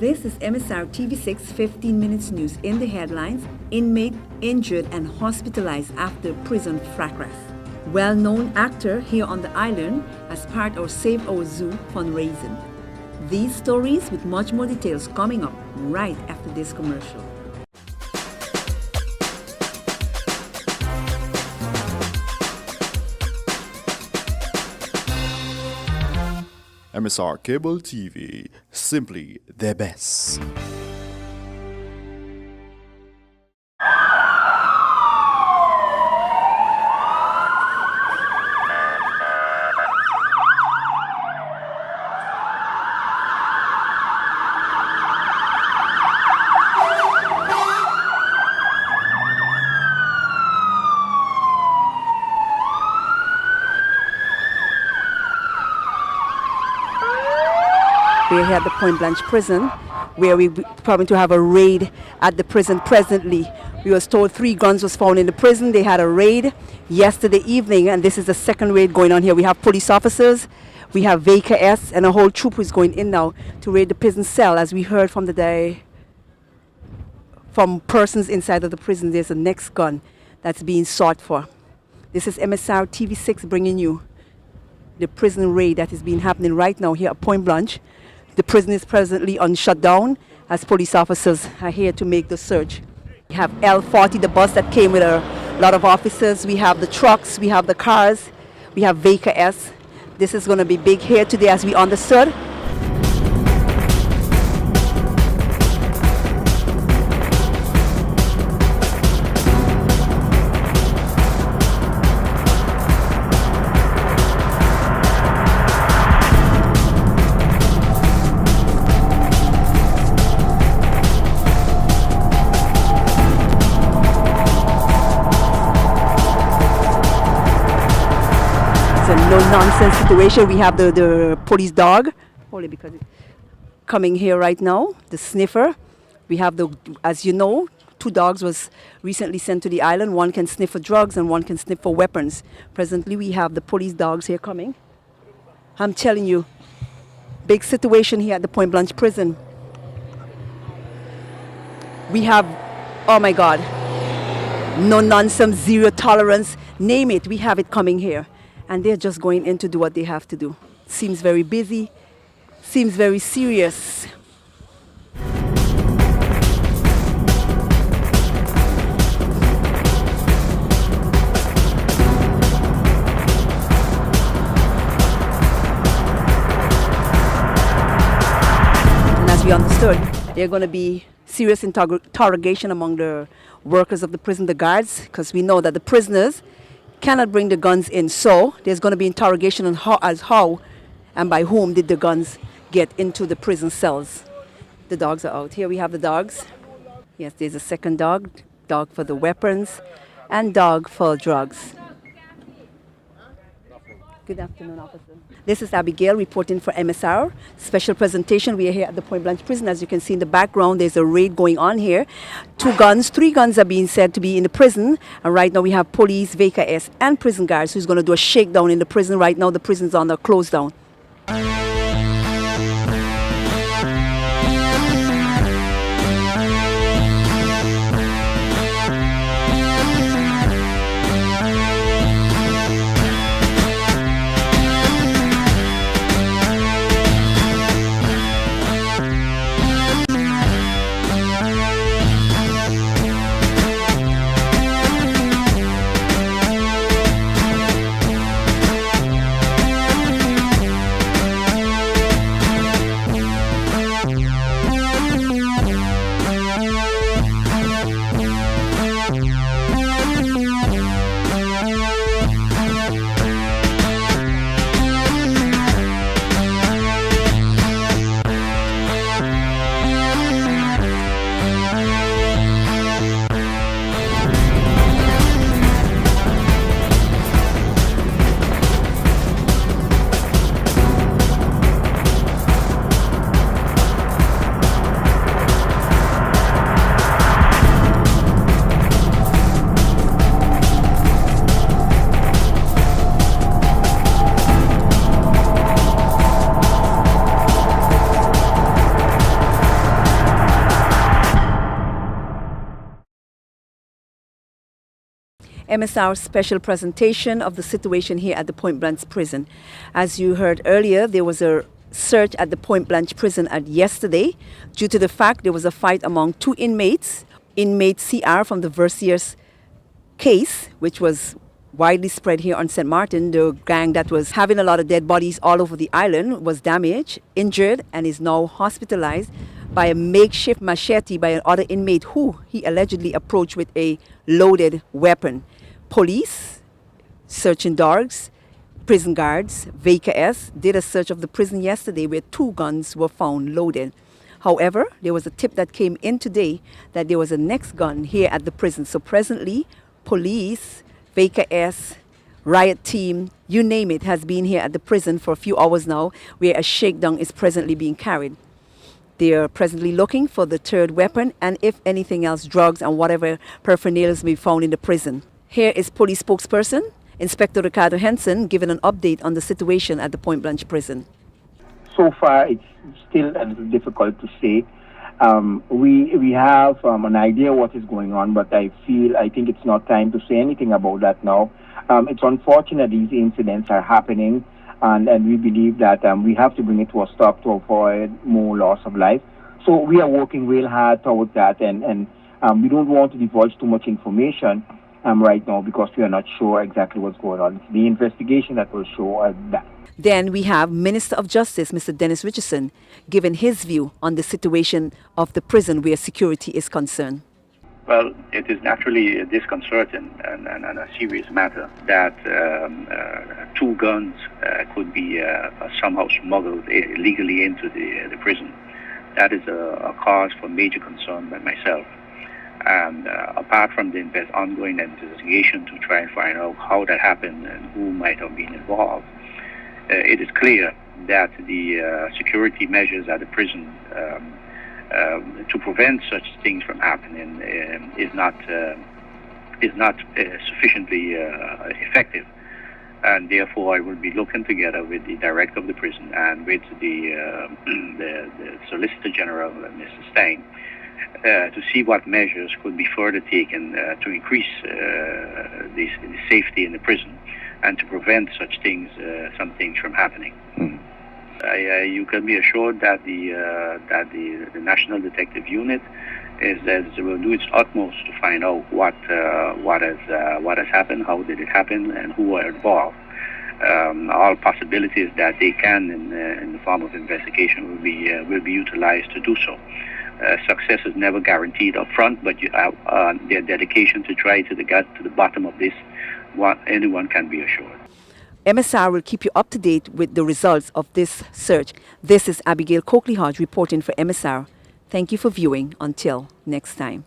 This is MSR TV6 15 Minutes News. In the headlines, inmate injured and hospitalized after prison fracas. Well-known actor here on the island as part of Save Our Zoo fundraising. These stories with much more details coming up right after this commercial. MSR Cable TV, simply the best. We're here at the Point Blanche prison, where we're probably to have a raid at the prison presently. We was told 3 guns was found in the prison. They had a raid yesterday evening, and this is the second raid going on here. We have police officers, we have VKS, and a whole troop is going in now to raid the prison cell. As we heard from the day, from persons inside of the prison, there's a next gun that's being sought for. This is MSR TV6 bringing you the prison raid that is being happening right now here at Point Blanche. The prison is presently on shutdown as police officers are here to make the search. We have L40, the bus that came with a lot of officers. We have the trucks, we have the cars, we have VKS. This is going to be big here today, as we understood. It's a no-nonsense situation. We have the police dog, only because it's coming here right now, the sniffer. We have as you know, 2 dogs was recently sent to the island. One can sniff for drugs and one can sniff for weapons. Presently, we have the police dogs here coming. I'm telling you, big situation here at the Point Blanche prison. We have, oh my God, no nonsense, zero tolerance, name it, we have it coming here. And they're just going in to do what they have to do. Seems very busy, seems very serious. And as we understood, there are going to be serious interrogation among the workers of the prison, the guards, because we know that the prisoners cannot bring the guns in. So there's going to be interrogation on how and by whom did the guns get into the prison cells. The dogs are out. Here we have the dogs. Yes, there's a second dog for the weapons, and dog for drugs. Good afternoon, officer. This is Abigail reporting for MSR. Special presentation. We are here at the Point Blanche prison. As you can see in the background, there's a raid going on here. 3 guns are being said to be in the prison. And right now we have police, VKS, and prison guards who's going to do a shakedown in the prison. Right now the prison's on a close down. MSR's special presentation of the situation here at the Point Blanche prison. As you heard earlier, there was a search at the Point Blanche prison yesterday due to the fact there was a fight among two inmates. Inmate CR from the Versiers case, which was widely spread here on St. Martin. The gang that was having a lot of dead bodies all over the island was damaged, injured, and is now hospitalized by a makeshift machete by another inmate who he allegedly approached with a loaded weapon. Police, searching dogs, prison guards, VKS did a search of the prison yesterday where two guns were found loaded. However, there was a tip that came in today that there was a next gun here at the prison. So presently, police, VKS, riot team, you name it, has been here at the prison for a few hours now, where a shakedown is presently being carried. They are presently looking for the third weapon and, if anything else, drugs and whatever paraphernalia may be found in the prison. Here is police spokesperson, Inspector Ricardo Henson, giving an update on the situation at the Point Blanche prison. So far, it's still a little difficult to say. We have an idea what is going on, but I think it's not time to say anything about that now. It's unfortunate these incidents are happening, and we believe that we have to bring it to a stop to avoid more loss of life. So we are working real hard towards that, and we don't want to divulge too much information right now because we are not sure exactly what's going on. It's the investigation that will show that. Then we have Minister of Justice, Mr. Dennis Richardson, giving his view on the situation of the prison where security is concerned. Well, it is naturally disconcerting and a serious matter that two guns could be somehow smuggled illegally into the prison. That is a cause for major concern by myself. And apart from the ongoing investigation to try and find out how that happened and who might have been involved, it is clear that the security measures at the prison to prevent such things from happening is not sufficiently effective, and therefore I will be looking together with the director of the prison and with the Solicitor General, Mr. Stein, to see what measures could be further taken to increase the safety in the prison and to prevent such things, some things from happening. You can be assured that the National Detective Unit will do its utmost to find out what has happened, how did it happen, and who are involved. All possibilities that they can, in the form of investigation, will be utilized to do so. Success is never guaranteed up front, but their dedication to try to get to the bottom of this, anyone can be assured. MSR will keep you up to date with the results of this search. This is Abigail Coakley Hodge reporting for MSR. Thank you for viewing. Until next time.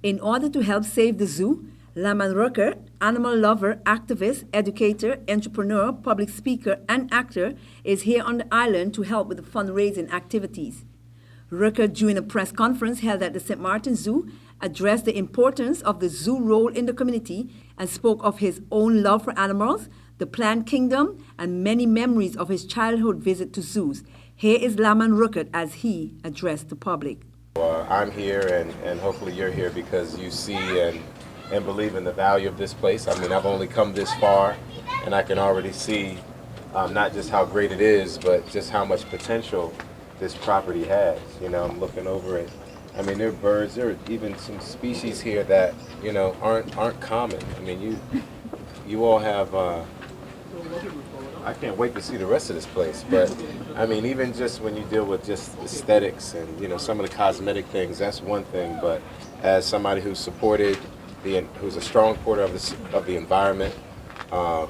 In order to help save the zoo, Laman Rucker, animal lover, activist, educator, entrepreneur, public speaker, and actor, is here on the island to help with the fundraising activities. Rucker, during a press conference held at the St. Martin Zoo, addressed the importance of the zoo role in the community and spoke of his own love for animals, the plant kingdom, and many memories of his childhood visit to zoos. Here is Laman Rucker as he addressed the public. I'm here and hopefully you're here because you see and believe in the value of this place. I mean, I've only come this far and I can already see not just how great it is, but just how much potential this property has. You know, I'm looking over it. I mean, there are birds, there are even some species here that, you know, aren't common. I mean, you all have, I can't wait to see the rest of this place, but I mean, even just when you deal with just aesthetics and, you know, some of the cosmetic things, that's one thing, but as somebody who's supported, who's a strong supporter of the environment,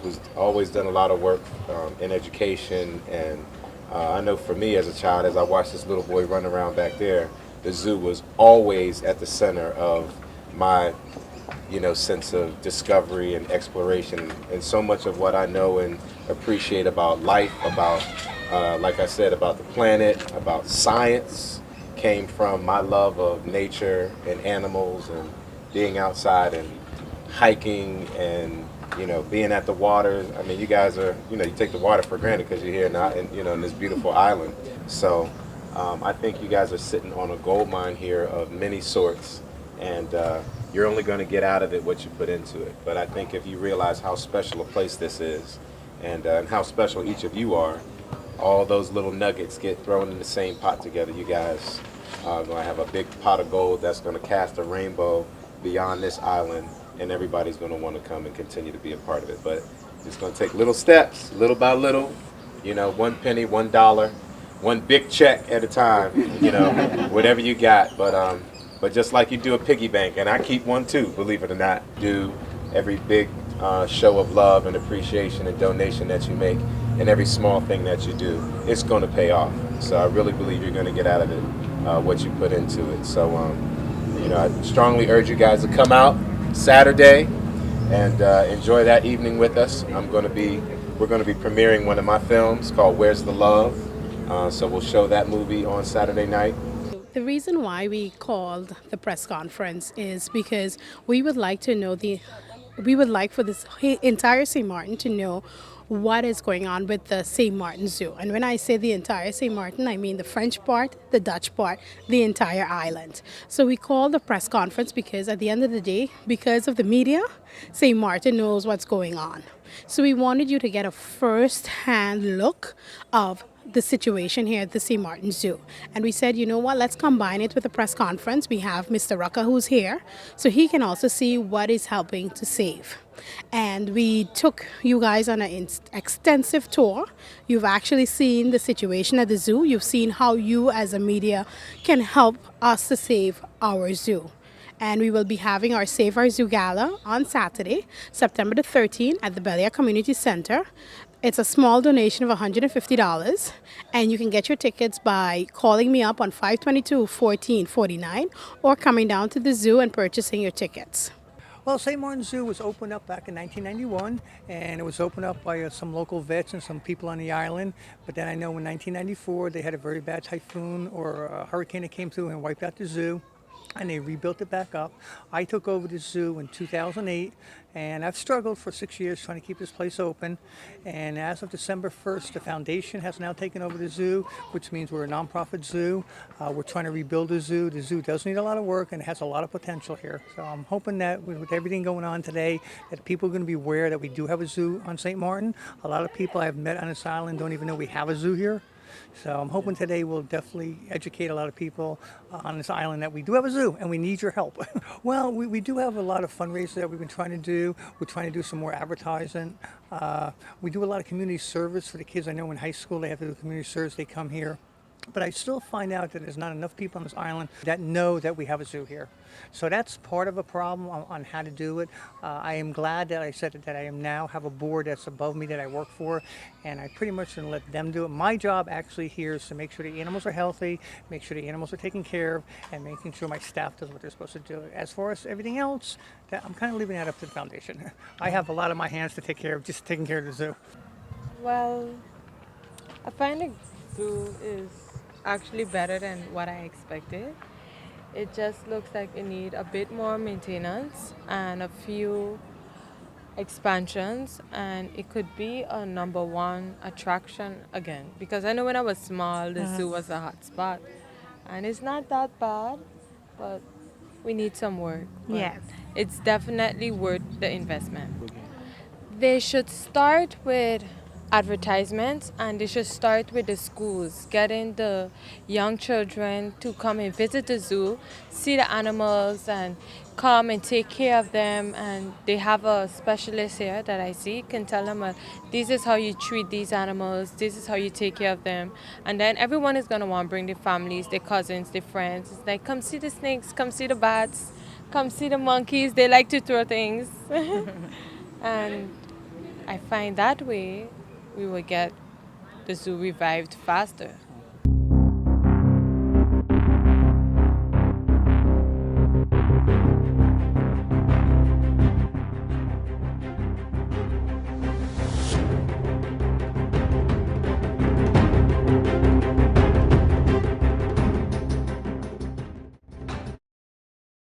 who's always done a lot of work in education, and I know for me as a child, as I watched this little boy run around back there, the zoo was always at the center of my, you know, sense of discovery and exploration, and so much of what I know and appreciate about life, about, like I said, about the planet, about science, came from my love of nature and animals and being outside and hiking and, you know, being at the water. I mean, you guys are, you know, you take the water for granted because you're here now, and, you know, in this beautiful island. So I think you guys are sitting on a gold mine here of many sorts, and you're only going to get out of it what you put into it. But I think if you realize how special a place this is, and how special each of you are, all those little nuggets get thrown in the same pot together. You guys are going to have a big pot of gold that's going to cast a rainbow beyond this island, and everybody's going to want to come and continue to be a part of it. But it's going to take little steps, little by little, you know, 1 penny, $1, one big check at a time, you know, whatever you got. But just like you do a piggy bank, and I keep one too, believe it or not, do every big show of love and appreciation and donation that you make, and every small thing that you do, it's going to pay off. So I really believe you're going to get out of it what you put into it. So, you know, I strongly urge you guys to come out Saturday and enjoy that evening with us. We're going to be premiering one of my films called Where's the Love? So we'll show that movie on Saturday night. The reason why we called the press conference is because we would like for this entire St. Martin to know what is going on with the St. Martin Zoo. And when I say the entire St. Martin, I mean the French part, the Dutch part, the entire island. So we called the press conference because at the end of the day, because of the media, St. Martin knows what's going on. So we wanted you to get a first-hand look of the situation here at the St. Martin Zoo. And we said, you know what, let's combine it with a press conference. We have Mr. Rucker who's here, so he can also see what is helping to save. And we took you guys on an extensive tour. You've actually seen the situation at the zoo. You've seen how you as a media can help us to save our zoo. And we will be having our Save Our Zoo Gala on Saturday, September the 13th at the Bel Air Community Center. It's a small donation of $150, and you can get your tickets by calling me up on 522-1449 or coming down to the zoo and purchasing your tickets. Well, St. Martin Zoo was opened up back in 1991, and it was opened up by some local vets and some people on the island. But then I know in 1994 they had a very bad typhoon or a hurricane that came through and wiped out the zoo, and they rebuilt it back up. I took over the zoo in 2008, and I've struggled for 6 years trying to keep this place open. And as of December 1st, the foundation has now taken over the zoo, which means we're a nonprofit zoo. We're trying to rebuild the zoo. The zoo does need a lot of work and it has a lot of potential here. So I'm hoping that with everything going on today, that people are going to be aware that we do have a zoo on St. Martin. A lot of people I've met on this island don't even know we have a zoo here. So I'm hoping today will definitely educate a lot of people on this island that we do have a zoo and we need your help. Well, we do have a lot of fundraisers that we've been trying to do. We're trying to do some more advertising. We do a lot of community service for the kids. I know in high school they have to do community service. They come here. But I still find out that there's not enough people on this island that know that we have a zoo here. So that's part of a problem on how to do it. I am glad that I said that I am now have a board that's above me that I work for, and I pretty much can let them do it. My job actually here is to make sure the animals are healthy, make sure the animals are taken care of, and making sure my staff does what they're supposed to do. As far as everything else, I'm kind of leaving that up to the foundation. I have a lot on my hands to take care of, just taking care of the zoo. Well, I find the zoo is actually better than what I expected. It just looks like it needs a bit more maintenance and a few expansions, and it could be a #1 attraction again. Because I know when I was small, the zoo was a hot spot, and it's not that bad, but we need some work. Yeah. It's definitely worth the investment. They should start with advertisements, and they should start with the schools, getting the young children to come and visit the zoo, see the animals, and come and take care of them. And they have a specialist here that I see can tell them, this is how you treat these animals, this is how you take care of them. And then everyone is going to want to bring their families, their cousins, their friends. It's like, come see the snakes, come see the bats, come see the monkeys. They like to throw things. And I find that way we will get the zoo revived faster.